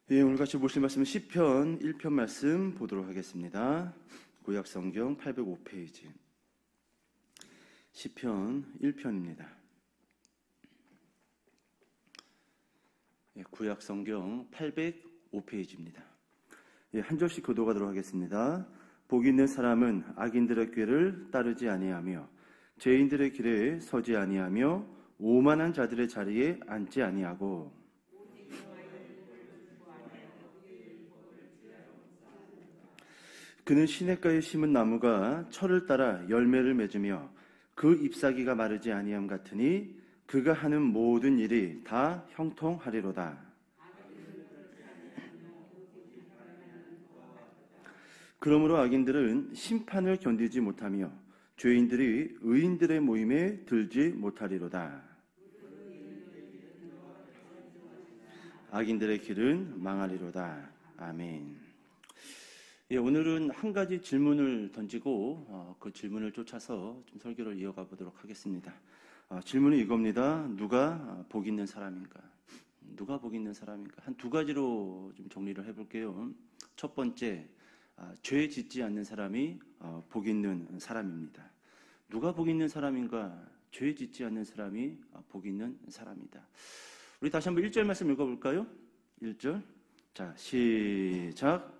예, 오늘 같이 보실 말씀은 시편 1편 말씀 보도록 하겠습니다. 구약 성경 805페이지 시편 1편입니다. 예, 구약 성경 805페이지입니다. 예, 한 절씩 교도하도록 하겠습니다. 복 있는 사람은 악인들의 꾀를 따르지 아니하며 죄인들의 길에 서지 아니하며 오만한 자들의 자리에 앉지 아니하고 그는 시냇가에 심은 나무가 철을 따라 열매를 맺으며 그 잎사귀가 마르지 아니함 같으니 그가 하는 모든 일이 다 형통하리로다. 그러므로 악인들은 심판을 견디지 못하며 죄인들이 의인들의 모임에 들지 못하리로다. 악인들의 길은 망하리로다. 아멘. 예, 오늘은 한 가지 질문을 던지고 그 질문을 쫓아서 좀 설교를 이어가 보도록 하겠습니다. 질문은 이겁니다. 누가 복 있는 사람인가? 누가 복 있는 사람인가? 한 두 가지로 좀 정리를 해볼게요. 첫 번째, 죄 짓지 않는 사람이 복 있는 사람입니다. 누가 복 있는 사람인가? 죄 짓지 않는 사람이 복 있는 사람이다. 우리 다시 한번 1절 말씀 읽어볼까요? 1절. 자, 시작.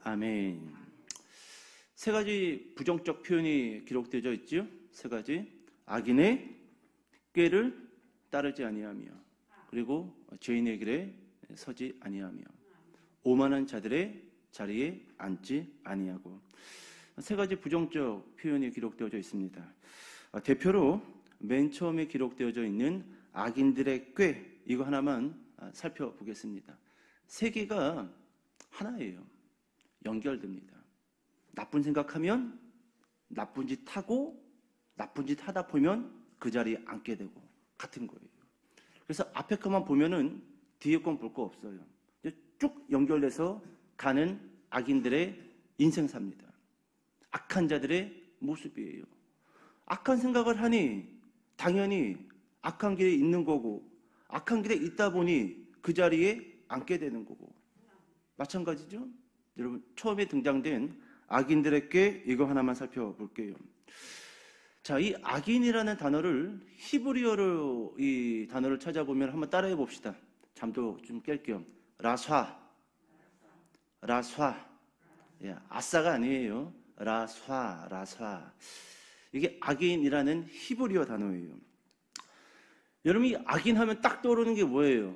아멘. 세 가지 부정적 표현이 기록되어 있지요. 세 가지. 악인의 꾀를 따르지 아니하며, 그리고 죄인의 길에 서지 아니하며, 오만한 자들의 자리에 앉지 아니하고. 세 가지 부정적 표현이 기록되어져 있습니다. 대표로 맨 처음에 기록되어져 있는 악인들의 꾀, 이거 하나만 살펴보겠습니다. 세 개가 하나예요. 연결됩니다. 나쁜 생각하면 나쁜 짓 하고, 나쁜 짓 하다 보면 그 자리에 앉게 되고, 같은 거예요. 그래서 앞에 것만 보면은 뒤에 건 볼 거 없어요. 쭉 연결돼서 가는 악인들의 인생사입니다. 악한 자들의 모습이에요. 악한 생각을 하니 당연히 악한 길에 있는 거고, 악한 길에 있다 보니 그 자리에 앉게 되는 거고, 마찬가지죠. 여러분, 처음에 등장된 악인들의 꾀, 이거 하나만 살펴볼게요. 자, 이 악인이라는 단어를 히브리어로 이 단어를 찾아보면 한번 따라해 봅시다. 잠도 좀 깰 겸. 라쏴. 예, 아싸가 아니에요. 라쏴. 이게 악인이라는 히브리어 단어예요. 여러분이 악인 하면 딱 떠오르는 게 뭐예요?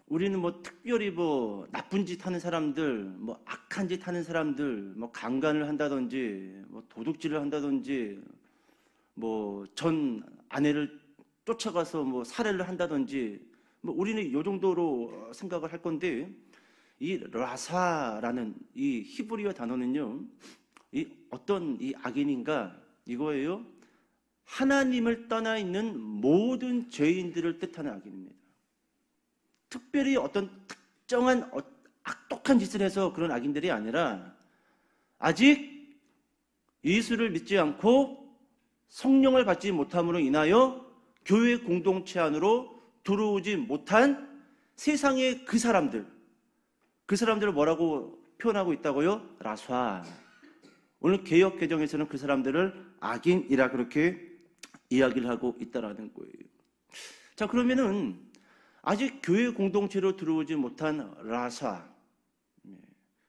우리는 뭐 특별히 뭐 나쁜 짓 하는 사람들, 뭐 악한 짓 하는 사람들, 뭐 강간을 한다든지, 뭐 도둑질을 한다든지, 뭐 전 아내를 쫓아가서 뭐 살해를 한다든지, 뭐 우리는 이 정도로 생각을 할 건데, 이 라사라는 이 히브리어 단어는요, 이 어떤 이 악인인가 이거예요. 하나님을 떠나 있는 모든 죄인들을 뜻하는 악인입니다. 특별히 어떤 특정한 악독한 짓을 해서 그런 악인들이 아니라, 아직 예수를 믿지 않고 성령을 받지 못함으로 인하여 교회 공동체 안으로 들어오지 못한 세상의 그 사람들을 뭐라고 표현하고 있다고요? 라쏴. 오늘 개역 개정에서는 그 사람들을 악인이라 그렇게 이야기를 하고 있다라는 거예요. 자, 그러면은 아직 교회 공동체로 들어오지 못한 라사,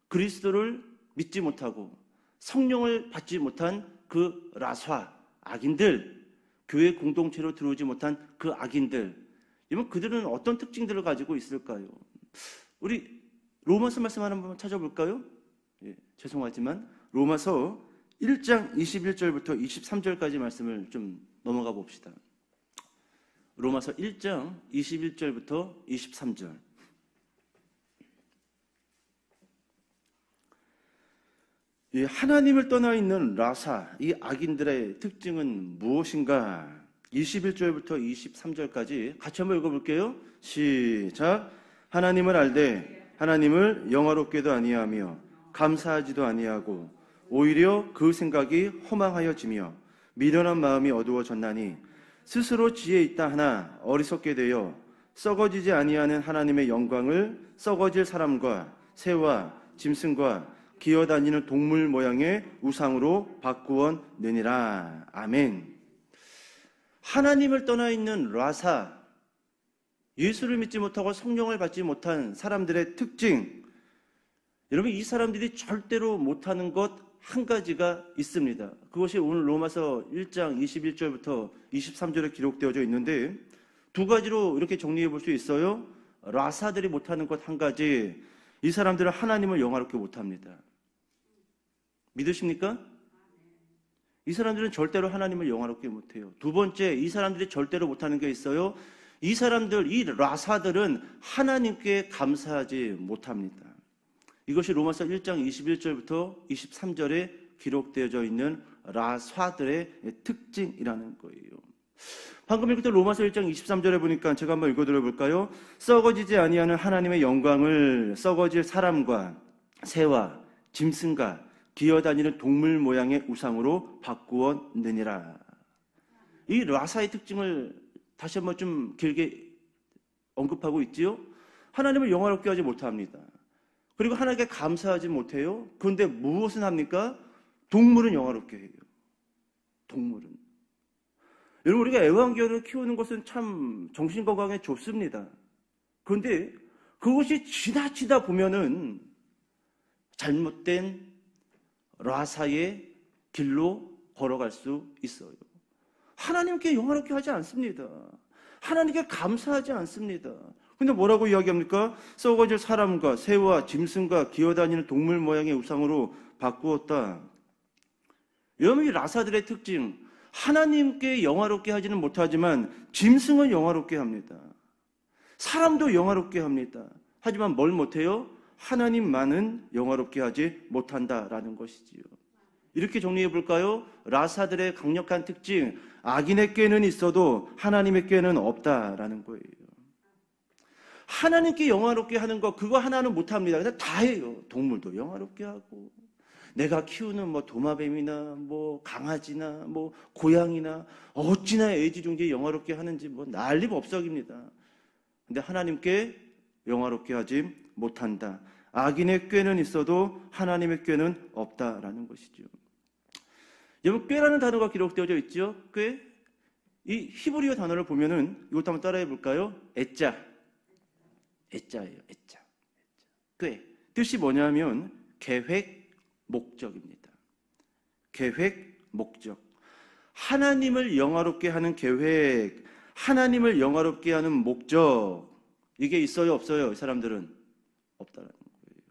그리스도를 믿지 못하고 성령을 받지 못한 그 라사, 악인들, 교회 공동체로 들어오지 못한 그 악인들, 이번 그들은 어떤 특징들을 가지고 있을까요? 우리 로마서 말씀 한번 찾아볼까요? 예, 죄송하지만 로마서 1장 21절부터 23절까지 말씀을 좀 넘어가 봅시다. 로마서 1장 21절부터 23절. 이 하나님을 떠나 있는 라사, 이 악인들의 특징은 무엇인가? 21절부터 23절까지 같이 한번 읽어볼게요. 시작. 하나님을 알되 하나님을 영화롭게도 아니하며 감사하지도 아니하고 오히려 그 생각이 허망하여지며 미련한 마음이 어두워졌나니 스스로 지혜 있다 하나 어리석게 되어 썩어지지 아니하는 하나님의 영광을 썩어질 사람과 새와 짐승과 기어다니는 동물 모양의 우상으로 바꾸었느니라. 아멘. 하나님을 떠나 있는 라사, 예수를 믿지 못하고 성령을 받지 못한 사람들의 특징, 여러분 이 사람들이 절대로 못하는 것 한 가지가 있습니다. 그것이 오늘 로마서 1장 21절부터 23절에 기록되어져 있는데 두 가지로 이렇게 정리해 볼 수 있어요. 라사들이 못하는 것 한 가지, 이 사람들은 하나님을 영화롭게 못합니다. 믿으십니까? 이 사람들은 절대로 하나님을 영화롭게 못해요. 두 번째, 이 사람들이 절대로 못하는 게 있어요. 이 사람들, 이 라사들은 하나님께 감사하지 못합니다. 이것이 로마서 1장 21절부터 23절에 기록되어져 있는 라사들의 특징이라는 거예요. 방금 읽었던 로마서 1장 23절에 보니까 제가 한번 읽어드려 볼까요? 썩어지지 아니하는 하나님의 영광을 썩어질 사람과 새와 짐승과 기어다니는 동물 모양의 우상으로 바꾸었느니라. 이 라사의 특징을 다시 한번 좀 길게 언급하고 있지요. 하나님을 영화롭게 하지 못합니다. 그리고 하나님께 감사하지 못해요. 그런데 무엇은 합니까? 동물은 영화롭게 해요. 동물은. 여러분, 우리가 애완견을 키우는 것은 참 정신건강에 좋습니다. 그런데 그것이 지나치다 보면은 잘못된 라사의 길로 걸어갈 수 있어요. 하나님께 영화롭게 하지 않습니다. 하나님께 감사하지 않습니다. 근데 뭐라고 이야기합니까? 썩어질 사람과 새와 짐승과 기어다니는 동물 모양의 우상으로 바꾸었다. 여러분, 이 라사들의 특징, 하나님께 영화롭게 하지는 못하지만 짐승은 영화롭게 합니다. 사람도 영화롭게 합니다. 하지만 뭘 못해요? 하나님만은 영화롭게 하지 못한다라는 것이지요. 이렇게 정리해 볼까요? 라사들의 강력한 특징, 악인의 꾀는 있어도 하나님의 꾀는 없다라는 거예요. 하나님께 영화롭게 하는 거, 그거 하나는 못합니다. 그냥 다 해요. 동물도 영화롭게 하고, 내가 키우는 뭐 도마뱀이나 뭐 강아지나 뭐 고양이나 어찌나 애지중지 영화롭게 하는지 뭐 난리법석입니다. 근데 하나님께 영화롭게 하지 못한다. 악인의 꾀는 있어도 하나님의 꾀는 없다라는 것이죠. 여러분, 꾀라는 단어가 기록되어져 있죠. 꾀. 이 히브리어 단어를 보면은 이것도 한번 따라해 볼까요? 애자예요. 애자. 꾀. 뜻이 뭐냐면 계획, 목적입니다. 계획, 목적. 하나님을 영화롭게 하는 계획, 하나님을 영화롭게 하는 목적, 이게 있어요, 없어요? 이 사람들은 없다라는 거예요.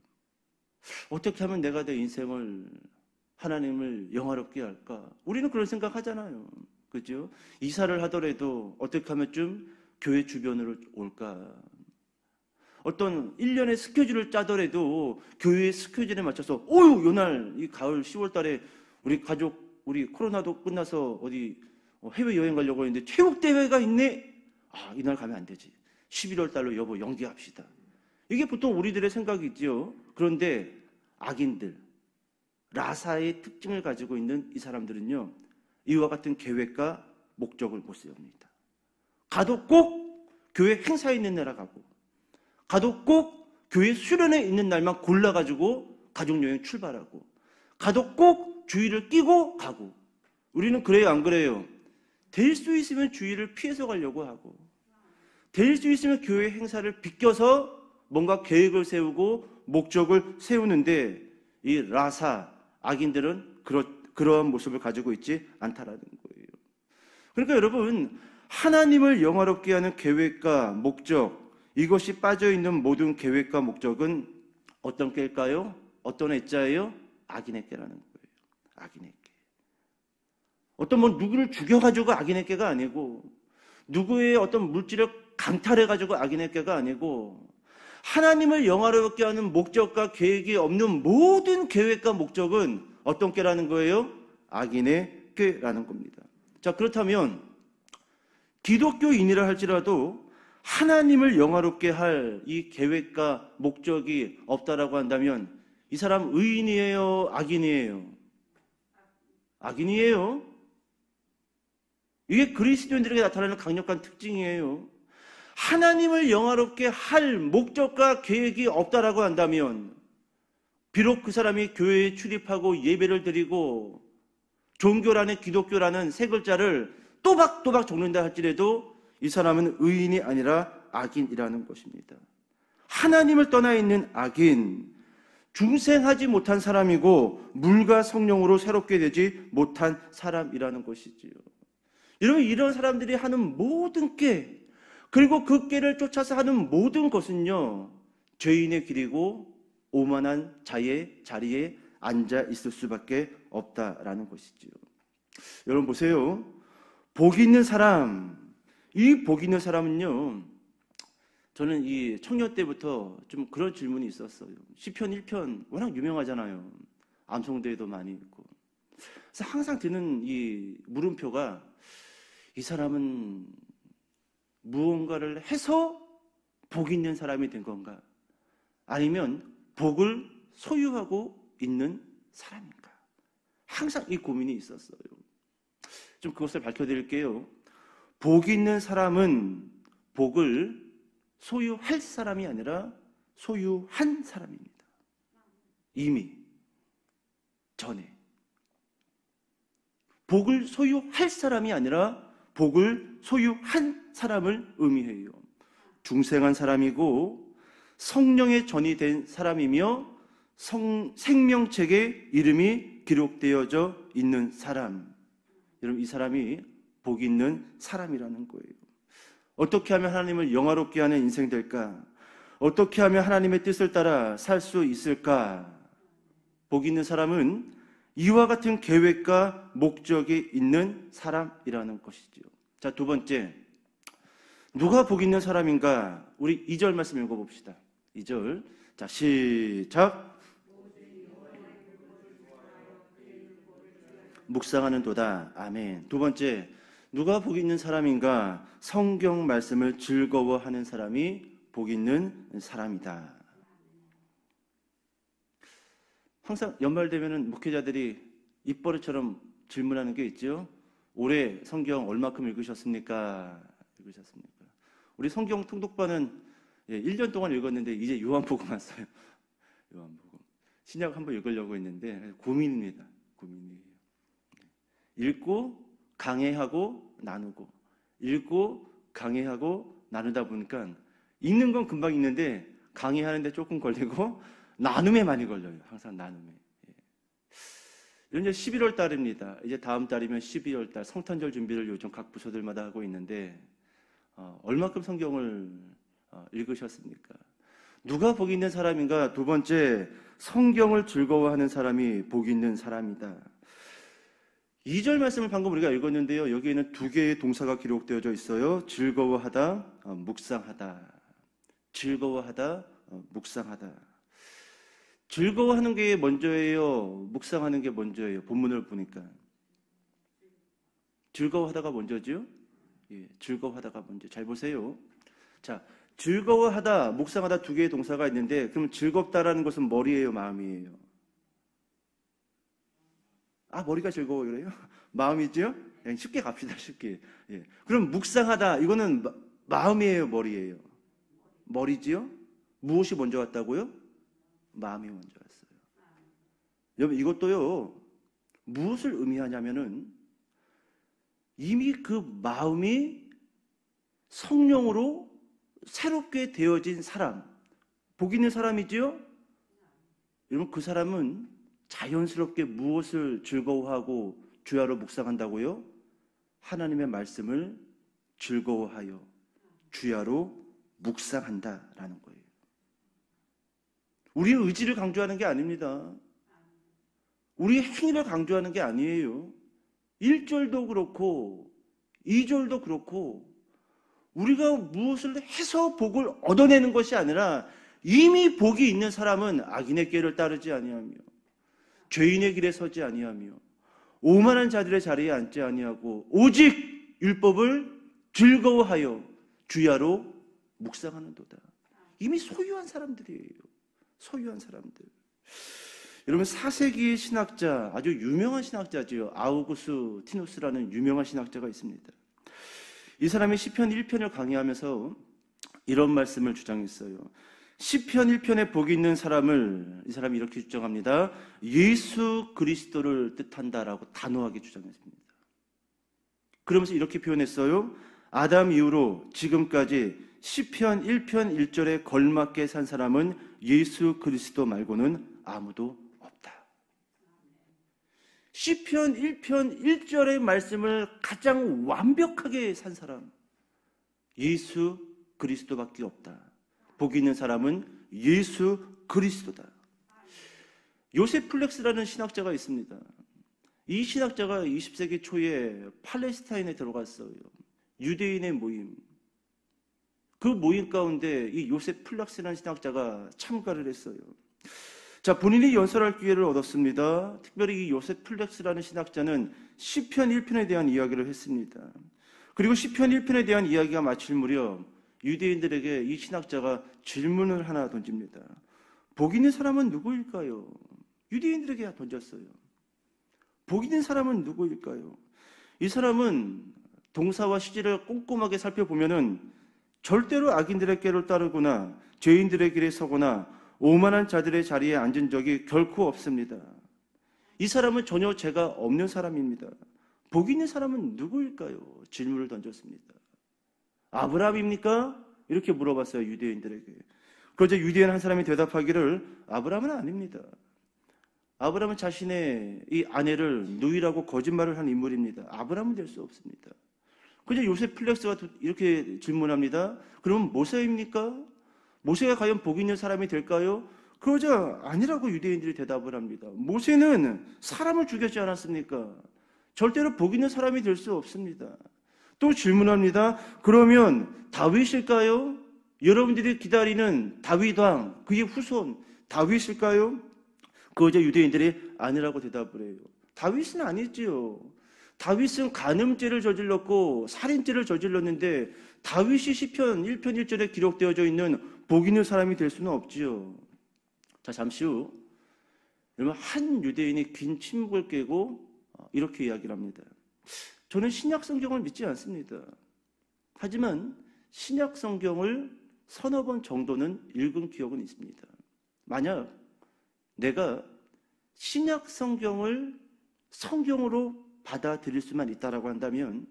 어떻게 하면 내가 내 인생을 하나님을 영화롭게 할까? 우리는 그런 생각 하잖아요. 그죠? 이사를 하더라도 어떻게 하면 좀 교회 주변으로 올까? 어떤 1년의 스케줄을 짜더라도 교회의 스케줄에 맞춰서 요날 이 가을 10월 달에 우리 가족, 우리 코로나도 끝나서 어디 해외여행 가려고 했는데 체육대회가 있네? 이날 가면 안 되지. 11월 달로 여보 연기합시다. 이게 보통 우리들의 생각이지요. 그런데 악인들, 라사의 특징을 가지고 있는 이 사람들은요, 이와 같은 계획과 목적을 못 세웁니다. 가도 꼭 교회 행사에 있는 날에 가고, 가도 꼭 교회 수련회 있는 날만 골라가지고 가족여행 출발하고, 가도 꼭 주의를 끼고 가고. 우리는 그래요, 안 그래요? 될 수 있으면 주의를 피해서 가려고 하고, 될 수 있으면 교회 행사를 비껴서 뭔가 계획을 세우고 목적을 세우는데, 이 라사, 악인들은 그러한 모습을 가지고 있지 않다라는 거예요. 그러니까 여러분, 하나님을 영화롭게 하는 계획과 목적, 이것이 빠져있는 모든 계획과 목적은 어떤 꾀일까요? 어떤 애자예요? 악인의 꾀라는 거예요. 악인의 꾀. 어떤 누구를 죽여가지고 악인의 꾀가 아니고, 누구의 어떤 물질을 강탈해가지고 악인의 꾀가 아니고, 하나님을 영화롭게 하는 목적과 계획이 없는 모든 계획과 목적은 어떤 꾀라는 거예요? 악인의 꾀라는 겁니다. 자, 그렇다면 기독교인이라 할지라도 하나님을 영화롭게 할 이 계획과 목적이 없다라고 한다면 이 사람 의인이에요? 악인이에요? 악인이에요. 이게 그리스도인들에게 나타나는 강력한 특징이에요. 하나님을 영화롭게 할 목적과 계획이 없다라고 한다면, 비록 그 사람이 교회에 출입하고 예배를 드리고 종교라는, 기독교라는 세 글자를 또박또박 적는다 할지라도 이 사람은 의인이 아니라 악인이라는 것입니다. 하나님을 떠나 있는 악인, 중생하지 못한 사람이고 물과 성령으로 새롭게 되지 못한 사람이라는 것이지요. 여러분, 이런 사람들이 하는 모든 꾀, 그리고 그 꾀를 쫓아서 하는 모든 것은요, 죄인의 길이고 오만한 자의 자리에 앉아 있을 수밖에 없다라는 것이지요. 여러분 보세요. 복 있는 사람, 이 복 있는 사람은요, 저는 이 청년 때부터 좀 그런 질문이 있었어요. 시편 1편 워낙 유명하잖아요. 암송대에도 많이 있고. 그래서 항상 드는 이 물음표가, 이 사람은 무언가를 해서 복 있는 사람이 된 건가? 아니면 복을 소유하고 있는 사람인가? 항상 이 고민이 있었어요. 좀 그것을 밝혀드릴게요. 복 있는 사람은 복을 소유할 사람이 아니라 소유한 사람입니다. 이미 전에. 복을 소유할 사람이 아니라 복을 소유한 사람을 의미해요. 중생한 사람이고 성령의 전이 된 사람이며 생명책에 이름이 기록되어져 있는 사람. 여러분, 이 사람이 복 있는 사람이라는 거예요. 어떻게 하면 하나님을 영화롭게 하는 인생 될까? 어떻게 하면 하나님의 뜻을 따라 살 수 있을까? 복 있는 사람은 이와 같은 계획과 목적이 있는 사람이라는 것이죠. 자, 두 번째, 누가 복 있는 사람인가? 우리 2절 말씀 읽어봅시다. 2절. 자, 시작. 묵상하는 도다. 아멘. 두 번째, 누가 복 있는 사람인가? 성경 말씀을 즐거워하는 사람이 복 있는 사람이다. 항상 연말 되면은 목회자들이 입버릇처럼 질문하는 게 있죠. 올해 성경 얼마큼 읽으셨습니까? 우리 성경 통독반은 1년 동안 읽었는데 이제 요한복음 왔어요. 요한복음. 신약 한번 읽으려고 했는데 고민입니다. 고민이에요. 읽고 강해하고 나누고, 읽고 강해하고 나누다 보니까 읽는 건 금방 읽는데 강해하는데 조금 걸리고 나눔에 많이 걸려요. 항상 나눔에. 이제 11월 달입니다. 이제 다음 달이면 12월 달 성탄절 준비를 요즘 각 부서들마다 하고 있는데 얼마큼 성경을 읽으셨습니까? 누가 복 있는 사람인가? 두 번째, 성경을 즐거워하는 사람이 복 있는 사람이다. 2절 말씀을 방금 우리가 읽었는데요. 여기에는 두 개의 동사가 기록되어져 있어요. 즐거워하다, 묵상하다. 즐거워하다, 묵상하다. 즐거워하는 게 먼저예요? 묵상하는 게 먼저예요? 본문을 보니까. 즐거워하다가 먼저죠? 예, 즐거워하다가 먼저. 잘 보세요. 자, 즐거워하다, 묵상하다 두 개의 동사가 있는데, 그럼 즐겁다라는 것은 머리예요, 마음이에요? 아, 머리가 즐거워 그래요? 마음이죠? 그냥 쉽게 갑시다, 쉽게. 예. 그럼 묵상하다, 이거는 마음이에요, 머리예요? 머리지요? 무엇이 먼저 왔다고요? 마음이 먼저 왔어요. 여러분, 이것도요, 무엇을 의미하냐면은 이미 그 마음이 성령으로 새롭게 되어진 사람, 복 있는 사람이지요? 여러분, 그 사람은 자연스럽게 무엇을 즐거워하고 주야로 묵상한다고요? 하나님의 말씀을 즐거워하여 주야로 묵상한다라는 거예요. 우리의 의지를 강조하는 게 아닙니다. 우리의 행위를 강조하는 게 아니에요. 1절도 그렇고 2절도 그렇고 우리가 무엇을 해서 복을 얻어내는 것이 아니라 이미 복이 있는 사람은 악인의 꾀를 따르지 아니하며 죄인의 길에 서지 아니하며 오만한 자들의 자리에 앉지 아니하고 오직 율법을 즐거워하여 주야로 묵상하는도다. 이미 소유한 사람들이에요. 소유한 사람들. 여러분, 4세기의 신학자, 아주 유명한 신학자지요. 아우구스티누스라는 유명한 신학자가 있습니다. 이 사람이 시편 1편을 강의하면서 이런 말씀을 주장했어요. 시편 1편에 복이 있는 사람을 이 사람이 이렇게 주장합니다. 예수 그리스도를 뜻한다라고 단호하게 주장했습니다. 그러면서 이렇게 표현했어요. 아담 이후로 지금까지 시편 1편 1절에 걸맞게 산 사람은 예수 그리스도 말고는 아무도 없다. 시편 1편 1절의 말씀을 가장 완벽하게 산 사람, 예수 그리스도밖에 없다. 복 있는 사람은 예수 그리스도다. 요셉 플렉스라는 신학자가 있습니다. 이 신학자가 20세기 초에 팔레스타인에 들어갔어요. 유대인의 모임. 그 모임 가운데 이 요셉 플렉스라는 신학자가 참가를 했어요. 자, 본인이 연설할 기회를 얻었습니다. 특별히 이 요셉 플렉스라는 신학자는 시편 1편에 대한 이야기를 했습니다. 그리고 시편 1편에 대한 이야기가 마칠 무렵 유대인들에게 이 신학자가 질문을 하나 던집니다. 복 있는 사람은 누구일까요? 유대인들에게 던졌어요. 복 있는 사람은 누구일까요? 이 사람은 동사와 시제를 꼼꼼하게 살펴보면은 절대로 악인들의 꾀를 따르거나 죄인들의 길에 서거나 오만한 자들의 자리에 앉은 적이 결코 없습니다. 이 사람은 전혀 죄가 없는 사람입니다. 복 있는 사람은 누구일까요? 질문을 던졌습니다. 아브라함입니까? 이렇게 물어봤어요, 유대인들에게. 그러자 유대인 한 사람이 대답하기를 아브라함은 아닙니다. 아브라함은 자신의 이 아내를 누이라고 거짓말을 한 인물입니다. 아브라함은 될 수 없습니다. 그러자 요셉 플렉스가 이렇게 질문합니다. 그러면 모세입니까? 모세가 과연 복 있는 사람이 될까요? 그러자 아니라고 유대인들이 대답을 합니다. 모세는 사람을 죽였지 않았습니까? 절대로 복 있는 사람이 될 수 없습니다. 또 질문합니다. 그러면 다윗일까요? 여러분들이 기다리는 다윗 왕, 그의 후손 다윗일까요? 그러자 유대인들이 아니라고 대답을 해요. 다윗은 아니지요. 다윗은 간음죄를 저질렀고 살인죄를 저질렀는데 다윗이 시편 1편 1절에 기록되어져 있는 복 있는 사람이 될 수는 없지요. 자, 잠시 후 여러분 한 유대인이 긴 침묵을 깨고 이렇게 이야기를 합니다. 저는 신약 성경을 믿지 않습니다. 하지만 신약 성경을 서너 번 정도는 읽은 기억은 있습니다. 만약 내가 신약 성경을 성경으로 받아들일 수만 있다라고 한다면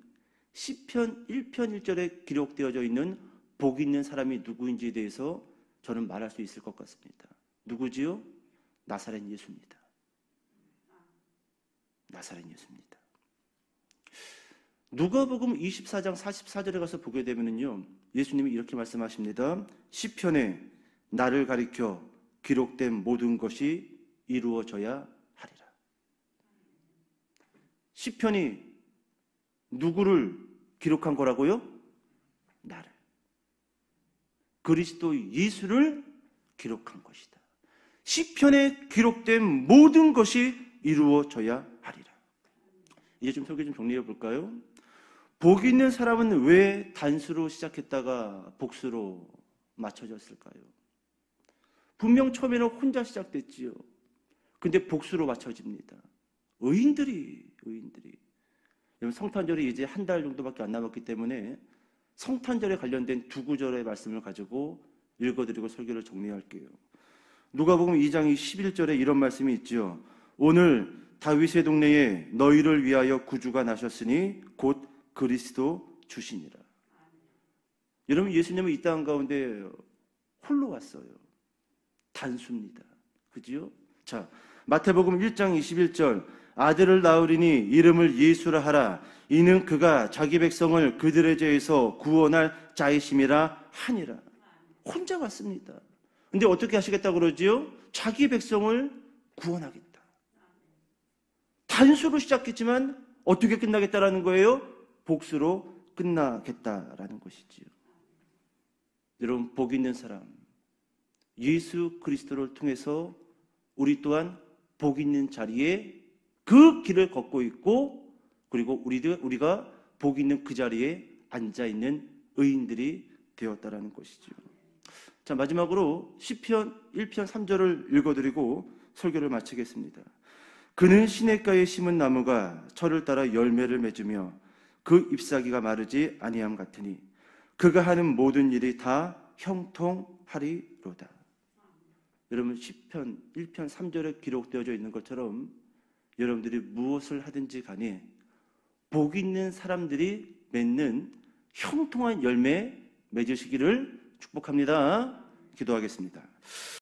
시편 1편 1절에 기록되어져 있는 복 있는 사람이 누구인지에 대해서 저는 말할 수 있을 것 같습니다. 누구지요? 나사렛 예수입니다. 나사렛 예수입니다. 누가복음 24장 44절에 가서 보게 되면요, 예수님이 이렇게 말씀하십니다. 시편에 나를 가리켜 기록된 모든 것이 이루어져야 하리라. 시편이 누구를 기록한 거라고요? 나를. 그리스도 예수를 기록한 것이다. 시편에 기록된 모든 것이 이루어져야 하리라. 이제 좀 설교 좀 정리해 볼까요? 복 있는 사람은 왜 단수로 시작했다가 복수로 맞춰졌을까요? 분명 처음에는 혼자 시작됐지요. 근데 복수로 맞춰집니다. 의인들이. 여러분 성탄절이 이제 한 달 정도밖에 안 남았기 때문에 성탄절에 관련된 두 구절의 말씀을 가지고 읽어드리고 설교를 정리할게요. 누가복음 2장 11절에 이런 말씀이 있죠. 오늘 다윗의 동네에 너희를 위하여 구주가 나셨으니 곧 그리스도 주시니라. 여러분 예수님은 이 땅 가운데 홀로 왔어요. 단수입니다. 그지요? 자, 마태복음 1장 21절 아들을 낳으리니 이름을 예수라 하라. 이는 그가 자기 백성을 그들의 죄에서 구원할 자이심이라 하니라. 혼자 왔습니다. 근데 어떻게 하시겠다고 그러지요? 자기 백성을 구원하겠다. 단수로 시작했지만 어떻게 끝나겠다라는 거예요? 복수로 끝나겠다라는 것이지요. 여러분 복 있는 사람 예수 그리스도를 통해서 우리 또한 복 있는 자리에 그 길을 걷고 있고 그리고 우리가 복 있는 그 자리에 앉아있는 의인들이 되었다라는 것이죠. 자, 마지막으로 시편 1편 3절을 읽어드리고 설교를 마치겠습니다. 그는 시냇가에 심은 나무가 철을 따라 열매를 맺으며 그 잎사귀가 마르지 아니함 같으니 그가 하는 모든 일이 다 형통하리로다. 여러분 시편 1편 3절에 기록되어져 있는 것처럼 여러분들이 무엇을 하든지 간에 복 있는 사람들이 맺는 형통한 열매 맺으시기를 축복합니다. 기도하겠습니다.